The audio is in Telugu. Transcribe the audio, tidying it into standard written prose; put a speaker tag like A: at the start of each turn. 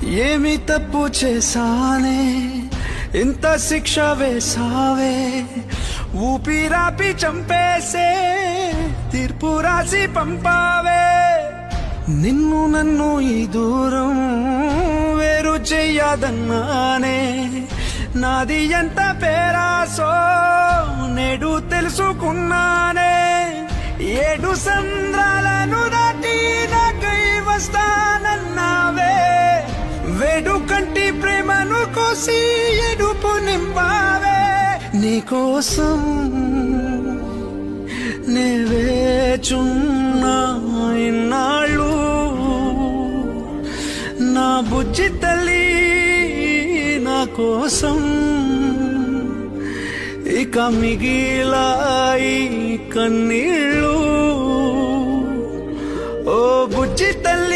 A: ఏమి తప్పు చేశానే ఇంత శిక్ష వేసావే, ఊపిరాపి చంపేసే తీర్పు రాసి పంపావే. నిన్ను నన్ను ఈ దూరం వేరు చెయ్యదన్నానే, నాది ఎంత పేరాసో నేడు తెలుసుకున్నానే. 7 సంద్రాలను దాటి నాకై వస్తానన్నావే, వేడు కంటి ప్రేమను కోసి ఎడుపు నింపావే. నీకోసం నే వేచున్నా ఇన్నాళ్ళు, నా బుజ్జి తల్లి నా కోసం. ఇక మిగిలాయి కన్నీళ్ళు, ఓ బుజ్జి తల్లి